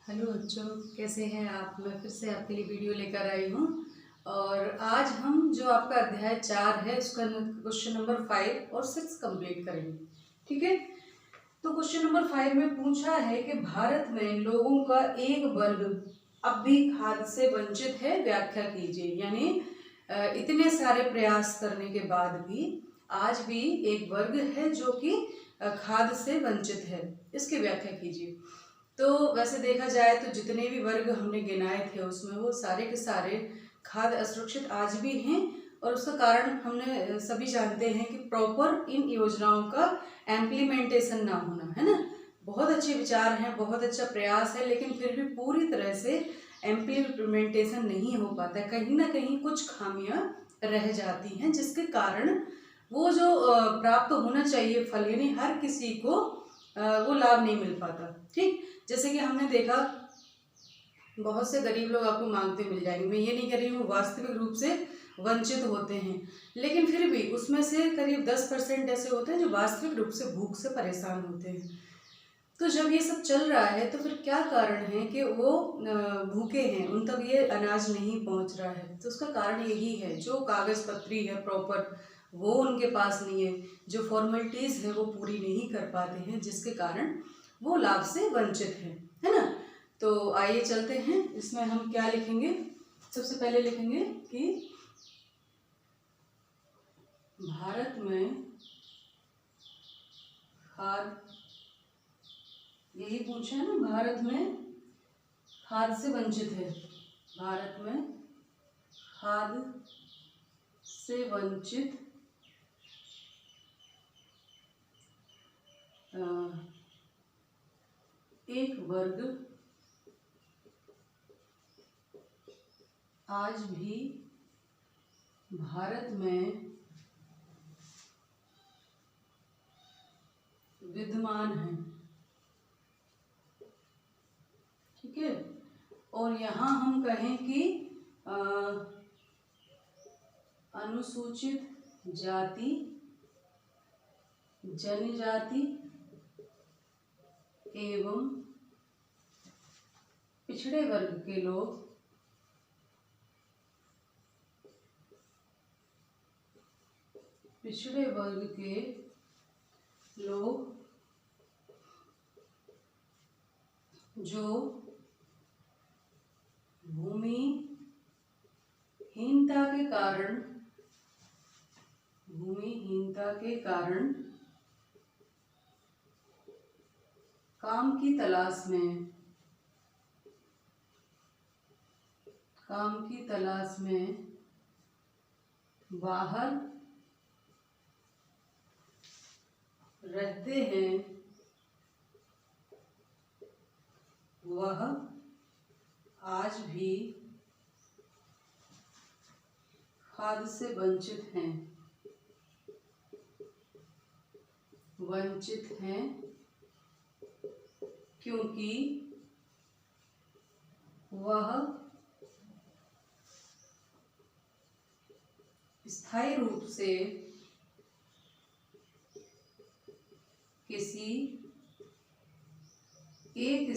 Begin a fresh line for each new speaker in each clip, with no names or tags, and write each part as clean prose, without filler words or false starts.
Hello बच्चों, कैसे हैं आप। मैं फिर से आपके लिए वीडियो लेकर आई हूँ। और आज हम जो आपका अध्याय 4 है उसका क्वेश्चन नंबर 5 और 6 कंप्लीट करेंगे। ठीक है, तो क्वेश्चन नंबर 5 में पूछा है कि भारत में लोगों का एक वर्ग अब भी खाद्य से वंचित है, व्याख्या कीजिए। यानी इतने सारे प्रयास करने के बाद भी आज भी एक वर्ग है जो कि खाद्य से वंचित है, इसकी व्याख्या कीजिए। तो वैसे देखा जाए तो जितने भी वर्ग हमने गिनाए थे उसमें वो सारे के सारे खाद्य असुरक्षित आज भी हैं। और उसका कारण हमने सभी जानते हैं कि प्रॉपर इन योजनाओं का इम्प्लीमेंटेशन ना होना, है ना। बहुत अच्छे विचार हैं, बहुत अच्छा प्रयास है, लेकिन फिर भी पूरी तरह से इम्प्लीमेंटेशन नहीं हो पाता है। कहीं ना कहीं कुछ खामियां रह जाती हैं जिसके कारण वो जो प्राप्त होना चाहिए फल, यानी हर किसी को वो लाभ नहीं मिल पाता। ठीक, जैसे कि हमने देखा बहुत से गरीब लोग आपको मांगते मिल जाएंगे। मैं ये नहीं कह रही हूँ वास्तविक रूप से वंचित होते हैं, लेकिन फिर भी उसमें से करीब 10% ऐसे होते हैं जो वास्तविक रूप से भूख से परेशान होते हैं। तो जब ये सब चल रहा है तो फिर क्या कारण है कि वो भूखे हैं, उन तक ये अनाज नहीं पहुंच रहा है। तो उसका कारण यही है, जो कागज पत्री है प्रॉपर वो उनके पास नहीं है, जो फॉर्मेलिटीज है वो पूरी नहीं कर पाते हैं, जिसके कारण वो लाभ से वंचित है ना। तो आइए चलते हैं, इसमें हम क्या लिखेंगे। सबसे पहले लिखेंगे कि भारत में खाद्य, यही पूछा है ना, भारत में खाद्य से वंचित है। भारत में खाद्य से वंचित एक वर्ग आज भी भारत में विद्यमान है। ठीक है, और यहाँ हम कहें कि अनुसूचित जाति, जनजाति एवं पिछड़े वर्ग के लोग जो भूमिहीनता के कारण काम की तलाश में बाहर रहते हैं, वह आज भी खाद्य से वंचित हैं क्योंकि वह स्थायी रूप से किसी एक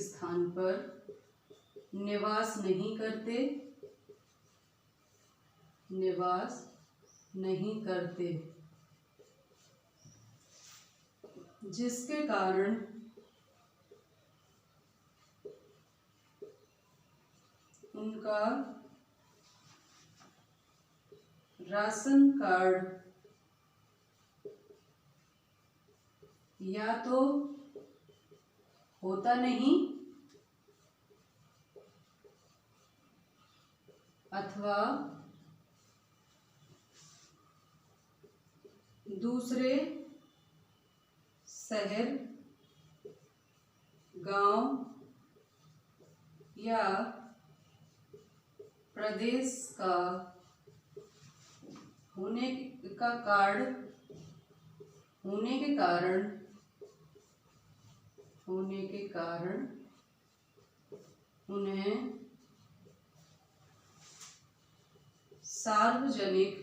स्थान पर निवास नहीं करते, जिसके कारण उनका राशन कार्ड या तो होता नहीं अथवा दूसरे शहर, गांव या प्रदेश का होने के कारण उन्हें सार्वजनिक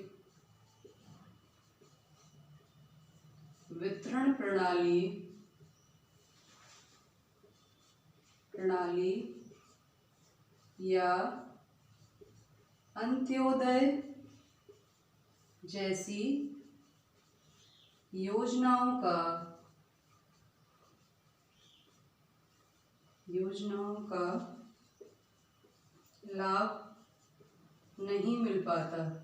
वितरण प्रणाली या अंत्योदय जैसी योजनाओं का लाभ नहीं मिल पाता।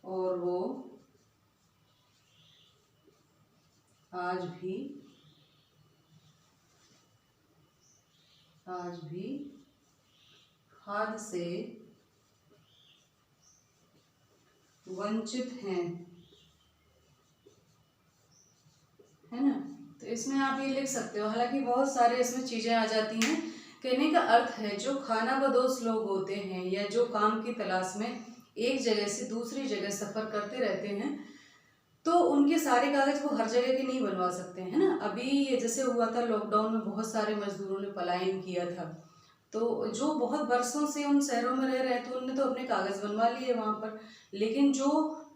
और वो आज भी खाद से वंचित हैं, है ना। तो इसमें आप ये लिख सकते हो। हालांकि बहुत सारे इसमें चीजें आ जाती हैं। कहने का अर्थ है जो खानाबदोश लोग होते हैं या जो काम की तलाश में एक जगह से दूसरी जगह सफर करते रहते हैं, तो उनके सारे कागज वो हर जगह के नहीं बनवा सकते हैं, है ना। अभी ये जैसे हुआ था लॉकडाउन में, बहुत सारे मजदूरों ने पलायन किया था, तो जो बहुत बरसों से उन शहरों में रह रहे हैं तो उनने तो अपने कागज बनवा लिए वहाँ पर। लेकिन जो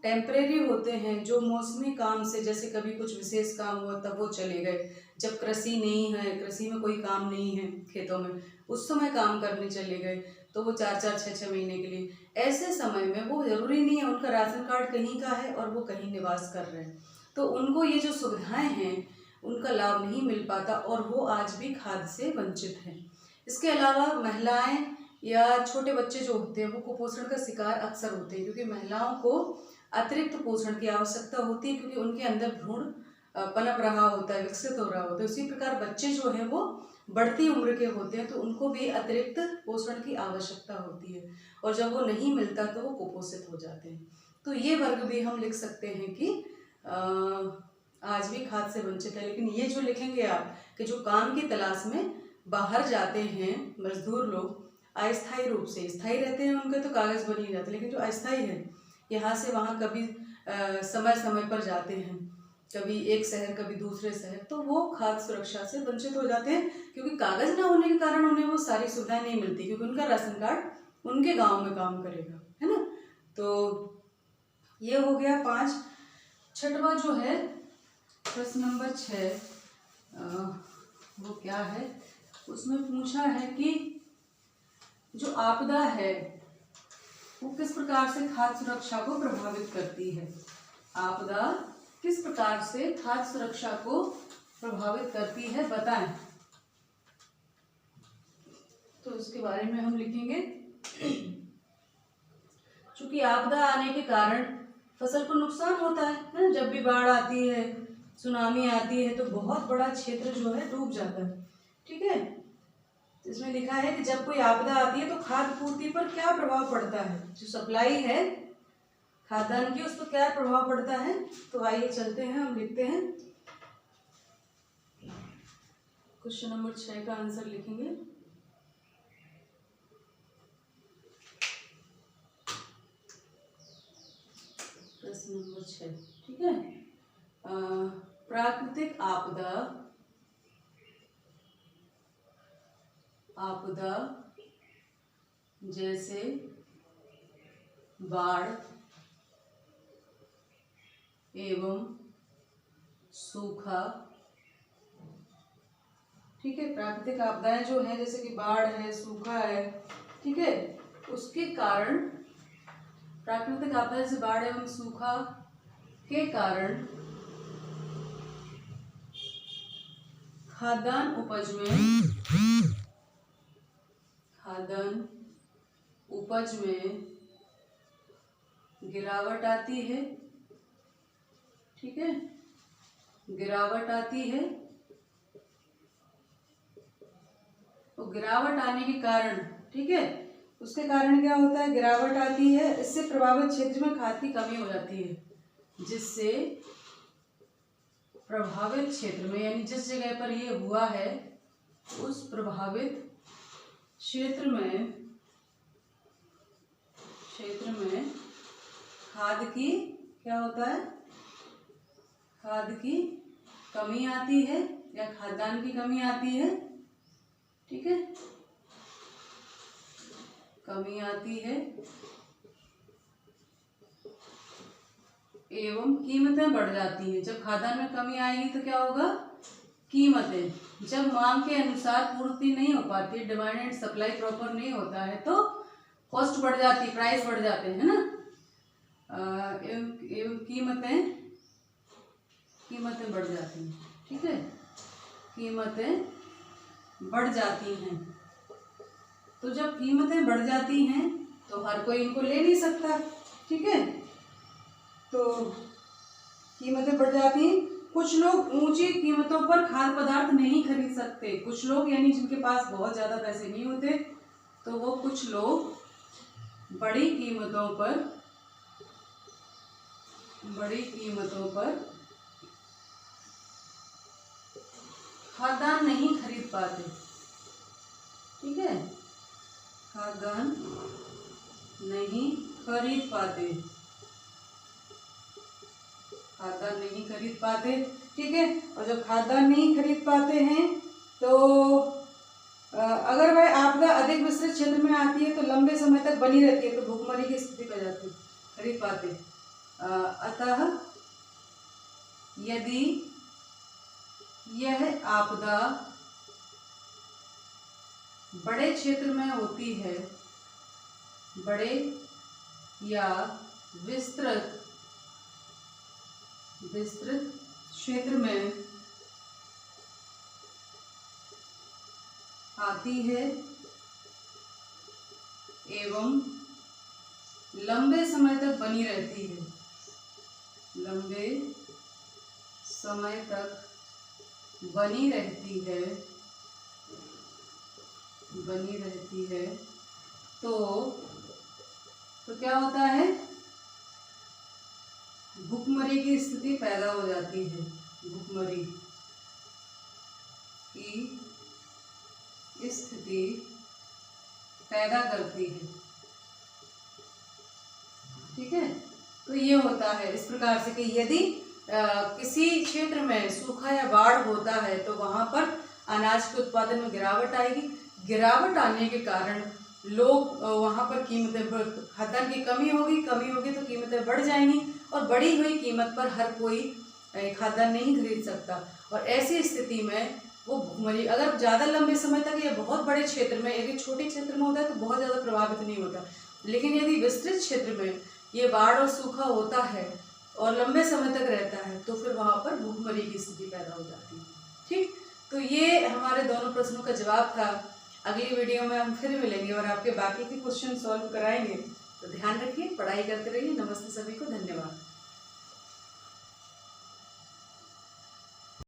टेम्परेरी होते हैं, जो मौसमी काम से, जैसे कभी कुछ विशेष काम हुआ तब वो चले गए, जब कृषि नहीं है, कृषि में कोई काम नहीं है खेतों में, उस समय काम करने चले गए, तो वो 4-4, 6-6 महीने के लिए, ऐसे समय में वो जरूरी नहीं है उनका राशन कार्ड कहीं का है और वो कहीं निवास कर रहे हैं, तो उनको ये जो सुविधाएं हैं उनका लाभ नहीं मिल पाता और वो आज भी खाद्य से वंचित हैं। इसके अलावा महिलाएं या छोटे बच्चे जो होते हैं वो कुपोषण का शिकार अक्सर होते हैं, क्योंकि महिलाओं को अतिरिक्त पोषण की आवश्यकता होती है, क्योंकि उनके अंदर भ्रूण पनप रहा होता है, विकसित हो रहा होता है। उसी प्रकार बच्चे जो हैं वो बढ़ती उम्र के होते हैं, तो उनको भी अतिरिक्त पोषण की आवश्यकता होती है, और जब वो नहीं मिलता तो वो कुपोषित हो जाते हैं। तो ये वर्ग भी हम लिख सकते हैं कि आज भी खाद्य से वंचित है। लेकिन ये जो लिखेंगे आप कि जो काम की तलाश में बाहर जाते हैं मजदूर लोग अस्थायी रूप से, स्थायी रहते हैं उनके तो कागज बन ही जाते, लेकिन जो अस्थायी है यहाँ से वहाँ कभी समय समय पर जाते हैं, कभी एक शहर कभी दूसरे शहर, तो वो खाद्य सुरक्षा से वंचित हो जाते हैं, क्योंकि कागज ना होने के कारण उन्हें वो सारी सुविधाएं नहीं मिलती, क्योंकि उनका राशन कार्ड उनके गांव में काम करेगा, है ना। तो ये हो गया 5। छठवा जो है प्रश्न नंबर 6, वो क्या है, उसमें पूछा है कि जो आपदा है वो किस प्रकार से खाद्य सुरक्षा को प्रभावित करती है। आपदा किस प्रकार से खाद्य सुरक्षा को प्रभावित करती है, बताएं। तो इसके बारे में हम लिखेंगे, चूंकि आपदा आने के कारण फसल को नुकसान होता है ना। जब भी बाढ़ आती है, सुनामी आती है, तो बहुत बड़ा क्षेत्र जो है डूब जाता है, ठीक है। इसमें लिखा है कि जब कोई आपदा आती है तो खाद्य पूर्ति पर क्या प्रभाव पड़ता है, जो सप्लाई है खाद्यान्न की उस पर क्या प्रभाव पड़ता है। तो आइए चलते हैं, हम लिखते हैं। क्वेश्चन नंबर 6 का आंसर लिखेंगे। प्रश्न नंबर 6, ठीक है। प्राकृतिक आपदा जैसे बाढ़ एवं सूखा, ठीक है। प्राकृतिक आपदाएं जो है जैसे कि बाढ़ है, सूखा है, ठीक है, उसके कारण, प्राकृतिक आपदा जैसे बाढ़ एवं सूखा के कारण खाद्यान्न उपज में गिरावट आती है, ठीक है, गिरावट आती है। तो गिरावट आने के कारण, ठीक है, उसके कारण क्या होता है, गिरावट आती है, इससे प्रभावित क्षेत्र में खाद की कमी हो जाती है, जिससे प्रभावित क्षेत्र में, यानी जिस जगह पर ये हुआ है उस प्रभावित क्षेत्र में खाद की क्या होता है, खाद की कमी आती है या खाद्यान्न की कमी आती है, ठीक है, कमी आती है। एवं कीमतें बढ़ जाती हैं। जब खाद्यान्न में कमी आएगी तो क्या होगा, कीमतें। जब मांग के अनुसार पूर्ति नहीं हो पाती, डिमांड एंड सप्लाई प्रॉपर नहीं होता है तो कॉस्ट बढ़ जाती, प्राइस बढ़ जाते हैं ना। एवं कीमतें बढ़ जाती हैं, ठीक है, कीमतें बढ़ जाती हैं। तो जब कीमतें बढ़ जाती हैं तो हर कोई इनको ले नहीं सकता, ठीक है। तो कीमतें बढ़ जाती हैं। कुछ लोग ऊंची कीमतों पर खाद्य पदार्थ नहीं खरीद सकते। कुछ लोग यानी जिनके पास बहुत ज़्यादा पैसे नहीं होते, तो वो कुछ लोग बड़ी कीमतों पर खाद्यान्न नहीं खरीद पाते, ठीक है, खाद्यान्न नहीं खरीद पाते, खाद्यान्न नहीं खरीद पाते, ठीक है। और जब खाद्यान्न नहीं खरीद पाते हैं तो अगर वह आपदा अधिक विस्तृत क्षेत्र में आती है तो लंबे समय तक बनी रहती है, तो भूखमरी की स्थिति पे जाती है, खरीद पाते। अतः यदि यह आपदा बड़े क्षेत्र में होती है, बड़े या विस्तृत क्षेत्र में आती है एवं लंबे समय तक बनी रहती है, लंबे समय तक बनी रहती है, तो क्या होता है, भूखमरी की स्थिति पैदा हो जाती है, भूखमरी की स्थिति पैदा करती है, ठीक है। तो ये होता है इस प्रकार से कि यदि किसी क्षेत्र में सूखा या बाढ़ होता है तो वहां पर अनाज के उत्पादन में गिरावट आएगी। गिरावट आने के कारण लोग वहां पर कीमतें, खाद्यान्न की कमी होगी तो कीमतें बढ़ जाएंगी और बढ़ी हुई कीमत पर हर कोई खाद्यान्न नहीं खरीद सकता। और ऐसी स्थिति में वो भूखमरी, अगर ज़्यादा लंबे समय तक या बहुत बड़े क्षेत्र में, यदि छोटे क्षेत्र में होता है तो बहुत ज़्यादा प्रभावित नहीं होता, लेकिन यदि विस्तृत क्षेत्र में ये बाढ़ और सूखा होता है और लंबे समय तक रहता है तो फिर वहाँ पर भूखमरी की स्थिति पैदा हो जाती है, ठीक। तो ये हमारे दोनों प्रश्नों का जवाब था। अगली वीडियो में हम फिर मिलेंगे और आपके बाकी के क्वेश्चन सॉल्व कराएंगे। तो ध्यान रखिए, पढ़ाई करते रहिए। नमस्ते सभी को, धन्यवाद।